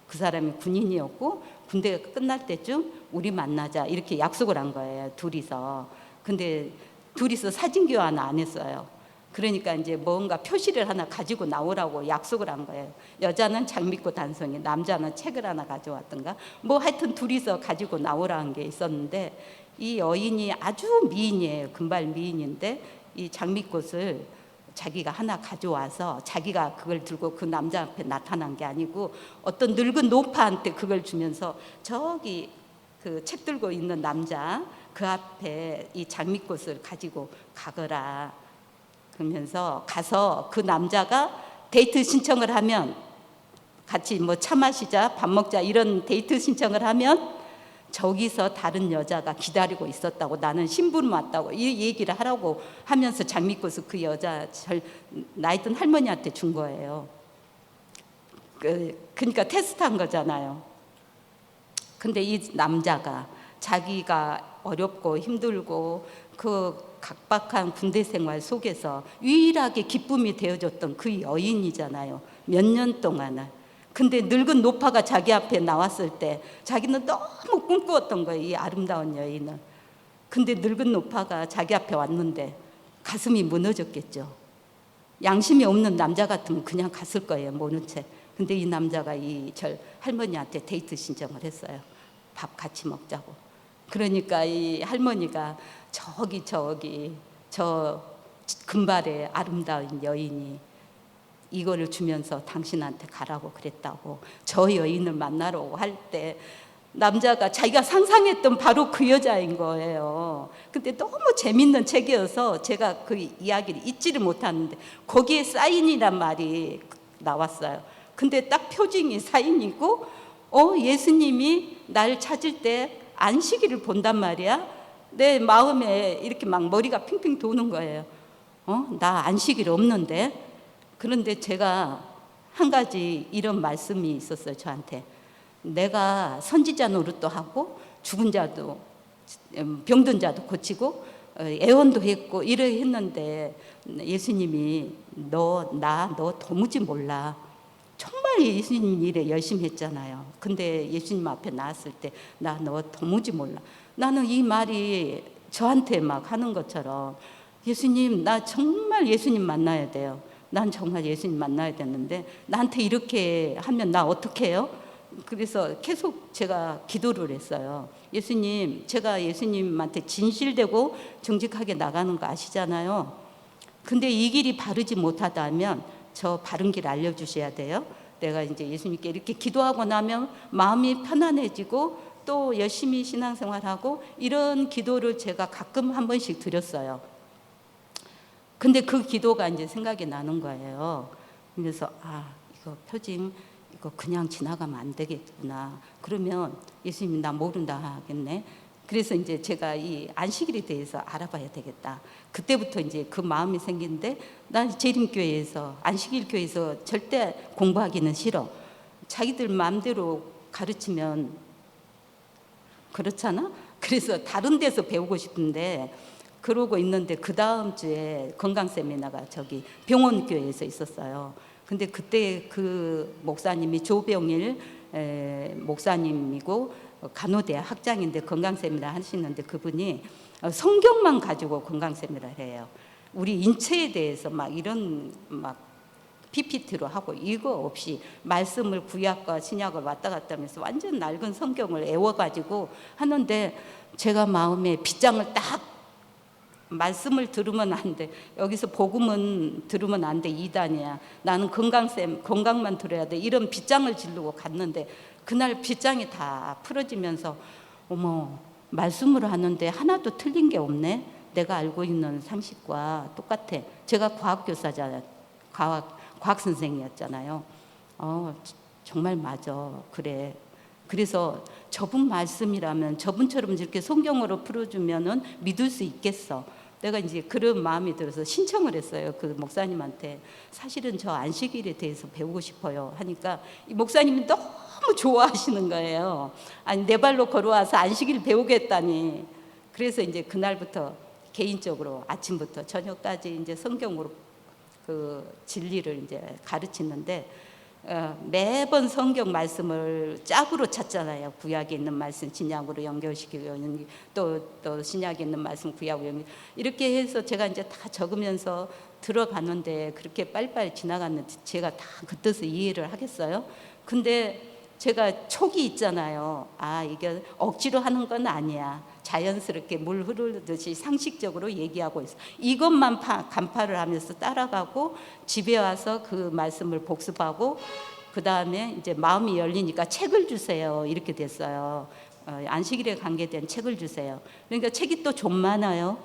그 사람이 군인이었고 군대가 끝날 때쯤 우리 만나자 이렇게 약속을 한 거예요. 둘이서. 근데 둘이서 사진 교환 안 했어요. 그러니까 이제 뭔가 표시를 하나 가지고 나오라고 약속을 한 거예요. 여자는 장미꽃 한 송이, 남자는 책을 하나 가져왔던가. 뭐 하여튼 둘이서 가지고 나오라는 게 있었는데 이 여인이 아주 미인이에요. 금발 미인인데 이 장미꽃을 자기가 하나 가져와서 자기가 그걸 들고 그 남자 앞에 나타난 게 아니고 어떤 늙은 노파한테 그걸 주면서 저기 그 책 들고 있는 남자 그 앞에 이 장미꽃을 가지고 가거라. 그러면서 가서 그 남자가 데이트 신청을 하면 같이 뭐 차 마시자 밥 먹자 이런 데이트 신청을 하면 저기서 다른 여자가 기다리고 있었다고 나는 심부름 왔다고 이 얘기를 하라고 하면서 장미꽃을 그 여자 나이 든 할머니한테 준 거예요. 그러니까 테스트한 거잖아요. 근데 이 남자가 자기가 어렵고 힘들고 그 각박한 군대 생활 속에서 유일하게 기쁨이 되어줬던 그 여인이잖아요. 몇 년 동안은. 근데 늙은 노파가 자기 앞에 나왔을 때 자기는 너무 꿈꾸었던 거예요. 이 아름다운 여인을. 근데 늙은 노파가 자기 앞에 왔는데 가슴이 무너졌겠죠. 양심이 없는 남자 같으면 그냥 갔을 거예요. 모른 채. 근데 이 남자가 이 할머니한테 데이트 신청을 했어요. 밥 같이 먹자고. 그러니까 이 할머니가 저기 저 금발의 아름다운 여인이 이거를 주면서 당신한테 가라고 그랬다고. 저 여인을 만나러 할 때 남자가 자기가 상상했던 바로 그 여자인 거예요. 근데 너무 재밌는 책이어서 제가 그 이야기를 잊지를 못하는데 거기에 사인이란 말이 나왔어요. 근데 딱 표징이 사인이고 예수님이 날 찾을 때 안식일을 본단 말이야. 내 마음에 이렇게 막 머리가 핑핑 도는 거예요. 나 안식일 없는데. 그런데 제가 한 가지 이런 말씀이 있었어요. 저한테. 내가 선지자 노릇도 하고 죽은 자도 병든 자도 고치고 애원도 했고 이래 했는데 예수님이 너 도무지 몰라. 정말 예수님 일에 열심히 했잖아요. 근데 예수님 앞에 나왔을 때 나 너 도무지 몰라. 나는 이 말이 저한테 막 하는 것처럼 예수님 나 정말 예수님 만나야 돼요. 난 정말 예수님 만나야 되는데 나한테 이렇게 하면 나 어떻게 해요? 그래서 계속 제가 기도를 했어요. 예수님, 제가 예수님한테 진실되고 정직하게 나가는 거 아시잖아요. 근데 이 길이 바르지 못하다면 저 바른 길 알려주셔야 돼요. 내가 이제 예수님께 이렇게 기도하고 나면 마음이 편안해지고 또 열심히 신앙생활하고 이런 기도를 제가 가끔 한 번씩 드렸어요. 근데 그 기도가 이제 생각이 나는 거예요. 그래서 이거 표징 이거 그냥 지나가면 안 되겠구나. 그러면 예수님이 나 모른다 하겠네. 그래서 이제 제가 이 안식일에 대해서 알아봐야 되겠다. 그때부터 이제 그 마음이 생긴데 난 재림교회에서 안식일 교회에서 절대 공부하기는 싫어. 자기들 마음대로 가르치면 그렇잖아. 그래서 다른 데서 배우고 싶은데 그러고 있는데 그 다음 주에 건강 세미나가 저기 병원교회에서 있었어요. 근데 그때 그 목사님이 조병일 목사님이고 간호대학 학장인데 건강 세미나 하시는데 그분이 성경만 가지고 건강 세미나를 해요. 우리 인체에 대해서 막 이런 막 PPT로 하고 이거 없이 말씀을 구약과 신약을 왔다 갔다 하면서 완전 낡은 성경을 애워가지고 하는데 제가 마음에 빗장을 딱 말씀을 들으면 안 돼. 여기서 복음은 들으면 안 돼. 이단이야. 나는 건강만 들어야 돼. 이런 빗장을 지르고 갔는데 그날 빗장이 다 풀어지면서 어머 말씀으로 하는데 하나도 틀린 게 없네. 내가 알고 있는 상식과 똑같아. 제가 과학교사잖아요. 과학 선생이었잖아요. 정말 맞아. 그래. 그래서 저분 말씀이라면 저분처럼 이렇게 성경으로 풀어주면은 믿을 수 있겠어. 내가 이제 그런 마음이 들어서 신청을 했어요. 그 목사님한테. 사실은 저 안식일에 대해서 배우고 싶어요 하니까 이 목사님이 너무 좋아하시는 거예요. 아니 내 발로 걸어와서 안식일 배우겠다니. 그래서 이제 그날부터 개인적으로 아침부터 저녁까지 이제 성경으로 그 진리를 이제 가르치는데 매번 성경 말씀을 짝으로 찾잖아요. 구약에 있는 말씀 신약으로 연결시키고 또 신약에 있는 말씀 구약으로 연결, 이렇게 해서 제가 이제 다 적으면서 들어가는데 그렇게 빨리빨리 지나갔는데 제가 다 그 뜻을 이해를 하겠어요? 근데 제가 촉이 있잖아요. 아, 이게 억지로 하는 건 아니야. 자연스럽게 물 흐르듯이 상식적으로 얘기하고 있어. 이것만 간파를 하면서 따라가고 집에 와서 그 말씀을 복습하고 그 다음에 이제 마음이 열리니까 책을 주세요. 이렇게 됐어요. 안식일에 관계된 책을 주세요. 그러니까 책이 또 좀 많아요.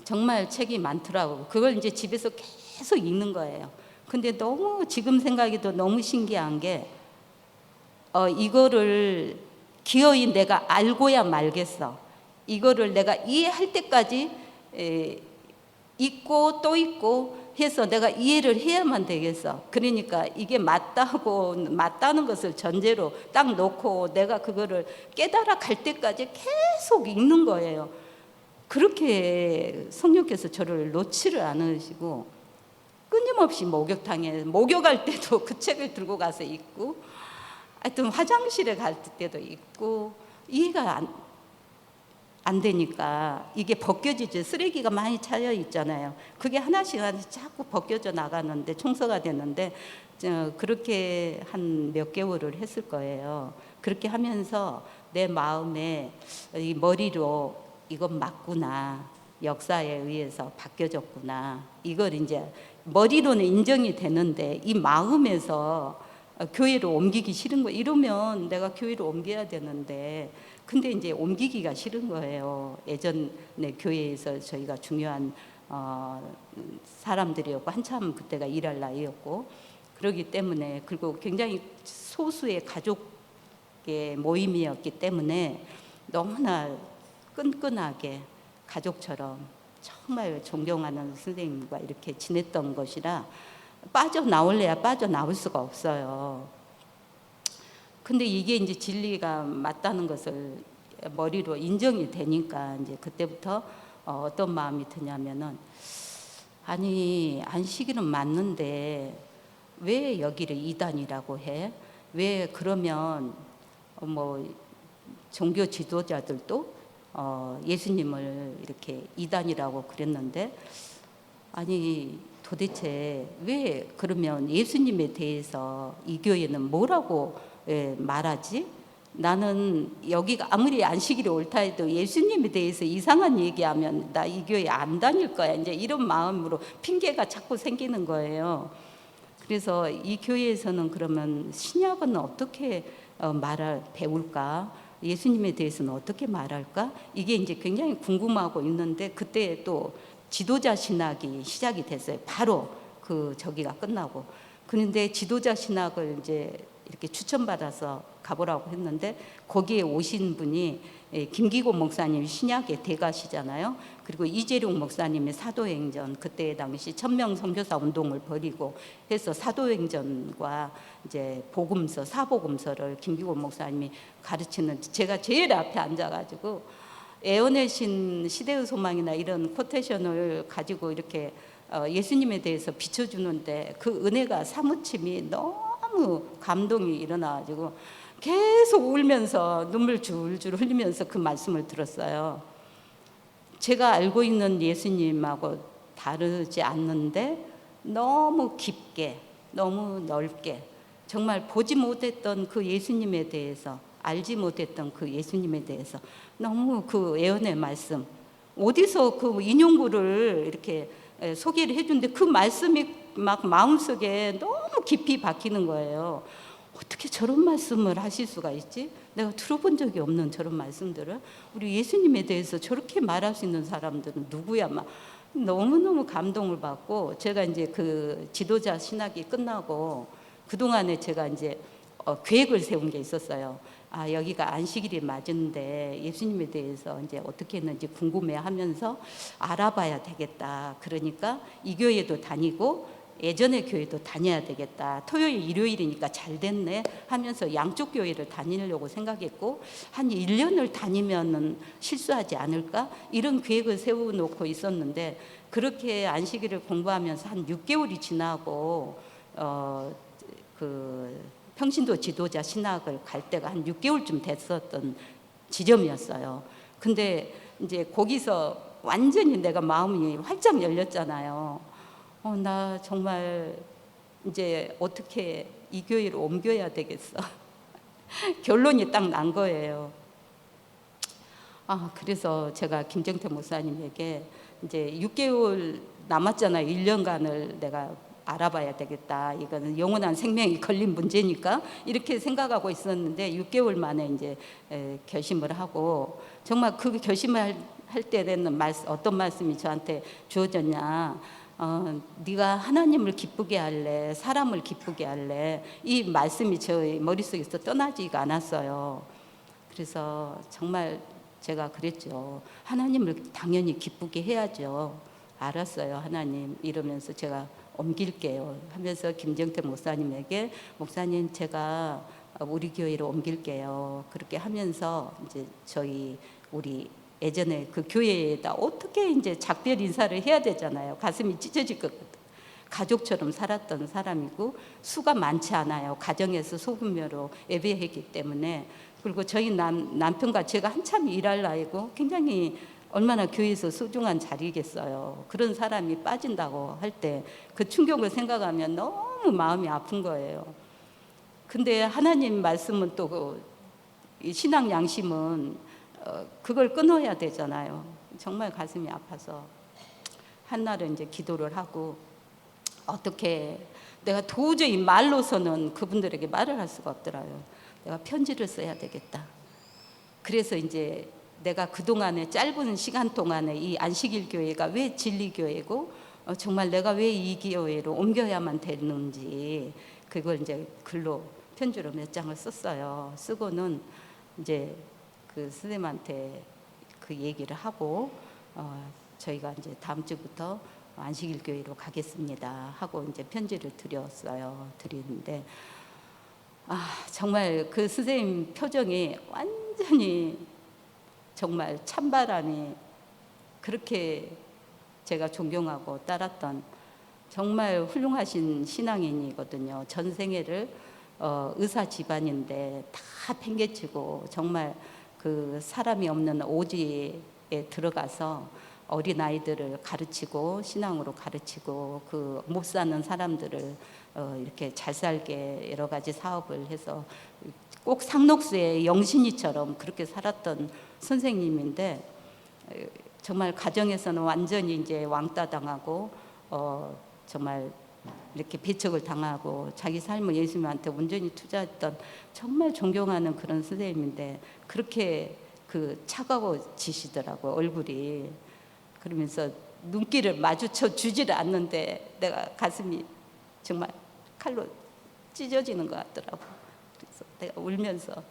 정말 책이 많더라고요. 그걸 이제 집에서 계속 읽는 거예요. 근데 너무 지금 생각해도 너무 신기한 게 이거를 기어이 내가 알고야 말겠어. 이거를 내가 이해할 때까지 읽고 또 읽고 해서 내가 이해를 해야만 되겠어. 그러니까 이게 맞다는 것을 전제로 딱 놓고 내가 그거를 깨달아 갈 때까지 계속 읽는 거예요. 그렇게 성령께서 저를 놓지를 않으시고 끊임없이 목욕할 때도 그 책을 들고 가서 읽고, 하여튼 화장실에 갈 때도 있고, 이해가 안 되니까 이게 벗겨지죠. 쓰레기가 많이 차여 있잖아요. 그게 하나씩 자꾸 벗겨져 나가는데 청소가 되는데 그렇게 한 몇 개월을 했을 거예요. 그렇게 하면서 내 마음에 이 머리로 이건 맞구나, 역사에 의해서 바뀌어졌구나, 이걸 이제 머리로는 인정이 되는데 이 마음에서 교회로 옮기기 싫은 거. 이러면 내가 교회로 옮겨야 되는데 근데 이제 옮기기가 싫은 거예요. 예전에 교회에서 저희가 중요한 사람들이었고 한참 그때가 일할 나이였고 그러기 때문에, 그리고 굉장히 소수의 가족의 모임이었기 때문에 너무나 끈끈하게 가족처럼 정말 존경하는 선생님과 이렇게 지냈던 것이라 빠져나올래야 빠져나올 수가 없어요. 근데 이게 이제 진리가 맞다는 것을 머리로 인정이 되니까 이제 그때부터 어떤 마음이 드냐면은, 아니 안식일은 맞는데 왜 여기를 이단이라고 해? 왜 그러면 뭐 종교 지도자들도 예수님을 이렇게 이단이라고 그랬는데, 아니 도대체 왜 그러면 예수님에 대해서 이 교회는 뭐라고 말하지? 나는 여기가 아무리 안식일이 옳다 해도 예수님에 대해서 이상한 얘기하면 나 이 교회 안 다닐 거야. 이제 이런 마음으로 핑계가 자꾸 생기는 거예요. 그래서 이 교회에서는 그러면 신약은 어떻게 배울까? 예수님에 대해서는 어떻게 말할까? 이게 이제 굉장히 궁금하고 있는데 그때 또 지도자 신학이 시작이 됐어요. 바로 저기가 끝나고. 그런데 지도자 신학을 이제 이렇게 추천받아서 가보라고 했는데 거기에 오신 분이 김기고 목사님 신약의 대가시잖아요. 그리고 이재룡 목사님의 사도행전, 그때 당시 1000명 선교사 운동을 벌이고 해서 사도행전과 이제 복음서, 사복음서를 김기고 목사님이 가르치는, 제가 제일 앞에 앉아가지고 애원의 신, 시대의 소망이나 이런 코테이션을 가지고 이렇게 예수님에 대해서 비춰주는데 그 은혜가 사무침이 너무 감동이 일어나가지고 계속 울면서 눈물 줄줄 흘리면서 그 말씀을 들었어요. 제가 알고 있는 예수님하고 다르지 않는데 너무 깊게, 너무 넓게, 정말 보지 못했던 그 예수님에 대해서, 알지 못했던 그 예수님에 대해서 너무 그 예언의 말씀, 어디서 그 인용구를 이렇게 소개를 해준데 그 말씀이 막 마음속에 너무 깊이 박히는 거예요. 어떻게 저런 말씀을 하실 수가 있지? 내가 들어본 적이 없는 저런 말씀들을, 우리 예수님에 대해서 저렇게 말할 수 있는 사람들은 누구야? 막 너무너무 감동을 받고, 제가 이제 그 지도자 신학이 끝나고 그동안에 제가 이제 계획을 세운 게 있었어요. 아, 여기가 안식일이 맞은데 예수님에 대해서 이제 어떻게 했는지 궁금해하면서 알아봐야 되겠다. 그러니까 이 교회도 다니고 예전의 교회도 다녀야 되겠다. 토요일, 일요일이니까 잘 됐네 하면서 양쪽 교회를 다니려고 생각했고, 한 1년을 다니면은 실수하지 않을까? 이런 계획을 세워놓고 있었는데, 그렇게 안식일을 공부하면서 한 6개월이 지나고 그 평신도 지도자 신학을 갈 때가 한 6개월쯤 됐었던 지점이었어요. 근데 이제 거기서 완전히 내가 마음이 활짝 열렸잖아요. 나 정말 이제 어떻게 이 교회로 옮겨야 되겠어. 결론이 딱 난 거예요. 그래서 제가 김정태 목사님에게 이제 6개월 남았잖아요. 1년간을 내가 알아봐야 되겠다. 이거는 영원한 생명이 걸린 문제니까 이렇게 생각하고 있었는데 6개월 만에 이제 결심을 하고, 정말 그 결심을 할 때는 어떤 말씀이 저한테 주어졌냐. 네가 하나님을 기쁘게 할래, 사람을 기쁘게 할래, 이 말씀이 저의 머릿속에서 떠나지가 않았어요. 그래서 정말 제가 그랬죠. 하나님을 당연히 기쁘게 해야죠. 알았어요, 하나님. 이러면서 제가 옮길게요 하면서 김정태 목사님에게, 목사님 제가 우리 교회로 옮길게요. 그렇게 하면서 이제 우리 예전에 그 교회에다 어떻게 이제 작별 인사를 해야 되잖아요. 가슴이 찢어질 것 같아요. 가족처럼 살았던 사람이고 수가 많지 않아요. 가정에서 소규모로 예배했기 때문에. 그리고 저희 남편과 제가 한참 일할 나이고 굉장히 얼마나 교회에서 소중한 자리겠어요. 그런 사람이 빠진다고 할 때 그 충격을 생각하면 너무 마음이 아픈 거예요. 근데 하나님 말씀은 또 이 신앙 양심은 그걸 끊어야 되잖아요. 정말 가슴이 아파서 한날은 이제 기도를 하고, 어떻게 내가 도저히 말로서는 그분들에게 말을 할 수가 없더라고요. 내가 편지를 써야 되겠다. 그래서 이제 내가 그동안에 짧은 시간 동안에 이 안식일 교회가 왜 진리교회고 정말 내가 왜 이 교회로 옮겨야만 되는지, 그걸 이제 글로 편지로 몇 장을 썼어요. 쓰고는 이제 그 선생님한테 그 얘기를 하고 저희가 이제 다음 주부터 안식일 교회로 가겠습니다 하고 이제 편지를 드리는데, 정말 그 선생님 표정이 완전히 정말 찬바람이, 그렇게 제가 존경하고 따랐던 정말 훌륭하신 신앙인이거든요. 전생애를 의사 집안인데 다 팽개치고 정말 그 사람이 없는 오지에 들어가서 어린 아이들을 가르치고 신앙으로 가르치고 그 못 사는 사람들을 이렇게 잘 살게 여러 가지 사업을 해서 꼭 상록수의 영신이처럼 그렇게 살았던 선생님인데, 정말 가정에서는 완전히 이제 왕따 당하고 정말 이렇게 배척을 당하고 자기 삶을 예수님한테 온전히 투자했던 정말 존경하는 그런 선생님인데, 그렇게 그 차가워지시더라고요, 얼굴이. 그러면서 눈길을 마주쳐 주지를 않는데 내가 가슴이 정말 칼로 찢어지는 것 같더라고요. 그래서 내가 울면서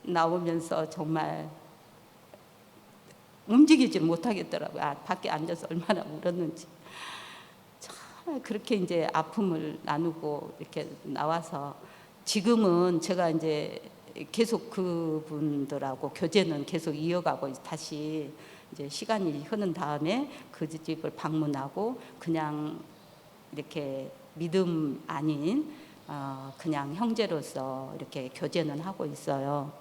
나오면서 정말 움직이지 못하겠더라고요. 밖에 앉아서 얼마나 울었는지. 정말 그렇게 이제 아픔을 나누고 이렇게 나와서 지금은 제가 이제 계속 그분들하고 교제는 계속 이어가고 다시 이제 시간이 흐른 다음에 그 집을 방문하고 그냥 이렇게 믿음 아닌 그냥 형제로서 이렇게 교제는 하고 있어요.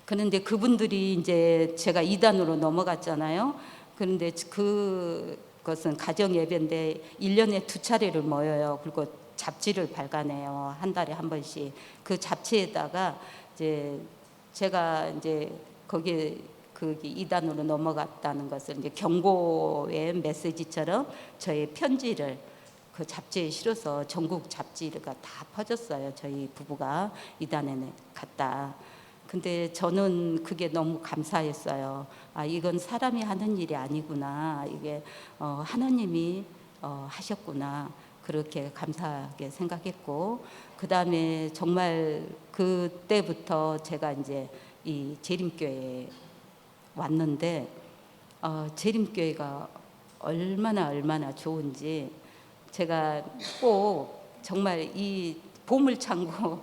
그런데 그분들이 이제 제가 이단으로 넘어갔잖아요. 그런데 그것은 가정 예배인데 1년에 2차례를 모여요. 그리고 잡지를 발간해요. 한 달에 한 번씩. 그 잡지에다가 이제 제가 이제 거기 이단으로 넘어갔다는 것을 이제 경고의 메시지처럼 저의 편지를 그 잡지에 실어서 전국 잡지가 다 퍼졌어요. 저희 부부가 이단에 갔다. 근데 저는 그게 너무 감사했어요. 이건 사람이 하는 일이 아니구나. 이게 하나님이 하셨구나. 그렇게 감사하게 생각했고, 그 다음에 정말 그때부터 제가 이제 이 재림교회에 왔는데, 재림교회가 얼마나 좋은지, 제가 꼭 정말 이 보물창고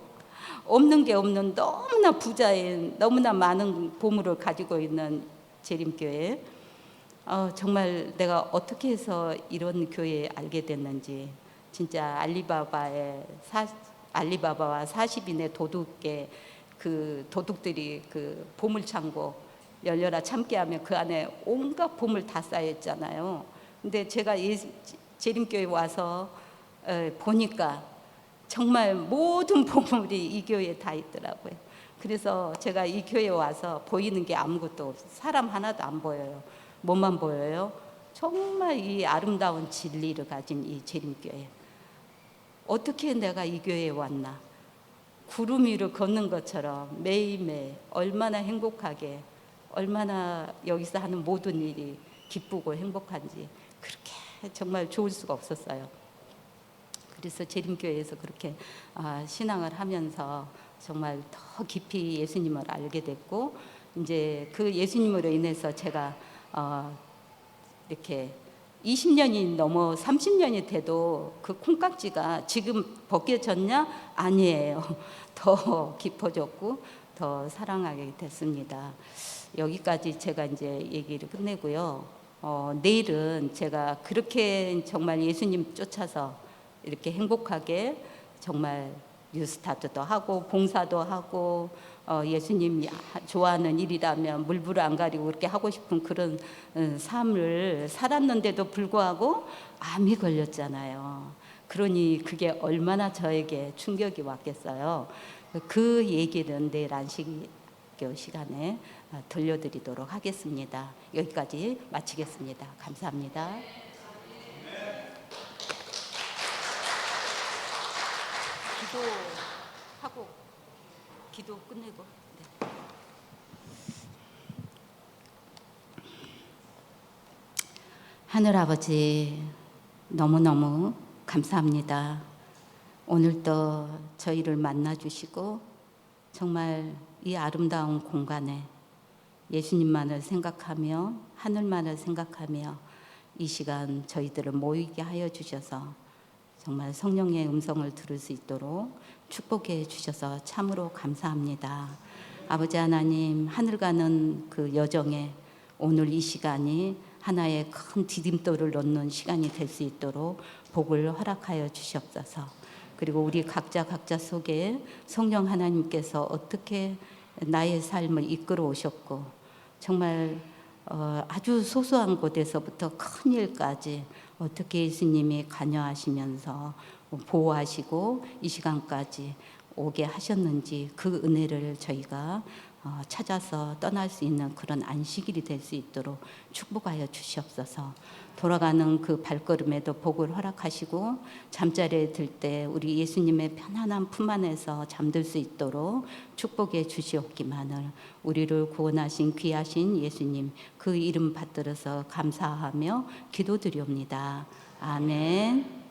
없는 게 없는 너무나 부자인, 너무나 많은 보물을 가지고 있는 재림교회, 정말 내가 어떻게 해서 이런 교회에 알게 됐는지, 진짜 알리바바와 40인의 도둑의 그 도둑들이 그 보물창고 열려라 참깨하면 그 안에 온갖 보물 다 쌓여 있잖아요. 근데 제가 재림교회 와서 보니까 정말 모든 보물이 이 교회에 다 있더라고요. 그래서 제가 이 교회에 와서 보이는 게 아무것도 없어요. 사람 하나도 안 보여요. 뭐만 보여요? 정말 이 아름다운 진리를 가진 이 재림교회. 어떻게 내가 이 교회에 왔나? 구름 위를 걷는 것처럼 매일매일 얼마나 행복하게, 얼마나 여기서 하는 모든 일이 기쁘고 행복한지 그렇게 정말 좋을 수가 없었어요. 그래서 재림교회에서 그렇게 신앙을 하면서 정말 더 깊이 예수님을 알게 됐고, 이제 그 예수님으로 인해서 제가 이렇게 20년이 넘어 30년이 돼도 그 콩깍지가 지금 벗겨졌냐? 아니에요. 더 깊어졌고 더 사랑하게 됐습니다. 여기까지 제가 이제 얘기를 끝내고요. 내일은 제가 그렇게 정말 예수님 쫓아서 이렇게 행복하게 정말 뉴스타트도 하고 봉사도 하고 예수님 좋아하는 일이라면 물불을 안 가리고 그렇게 하고 싶은 그런 삶을 살았는데도 불구하고 암이 걸렸잖아요. 그러니 그게 얼마나 저에게 충격이 왔겠어요. 그 얘기는 내일 안식교 시간에 들려드리도록 하겠습니다. 여기까지 마치겠습니다. 감사합니다. 기도하고 기도 끝내고. 네. 하늘아버지, 너무너무 감사합니다. 오늘도 저희를 만나주시고 정말 이 아름다운 공간에 예수님만을 생각하며 하늘만을 생각하며 이 시간 저희들을 모이게 하여 주셔서 정말 성령의 음성을 들을 수 있도록 축복해 주셔서 참으로 감사합니다. 아버지 하나님, 하늘 가는 그 여정에 오늘 이 시간이 하나의 큰 디딤돌을 놓는 시간이 될 수 있도록 복을 허락하여 주시옵소서. 그리고 우리 각자 속에 성령 하나님께서 어떻게 나의 삶을 이끌어 오셨고 정말 아주 소소한 곳에서부터 큰 일까지 어떻게 예수님이 관여하시면서 보호하시고 이 시간까지 오게 하셨는지 그 은혜를 저희가 찾아서 떠날 수 있는 그런 안식일이 될 수 있도록 축복하여 주시옵소서. 돌아가는 그 발걸음에도 복을 허락하시고 잠자리에 들 때 우리 예수님의 편안한 품 안에서 잠들 수 있도록 축복해 주시옵기만을 우리를 구원하신 귀하신 예수님 그 이름 받들어서 감사하며 기도드리옵니다. 아멘.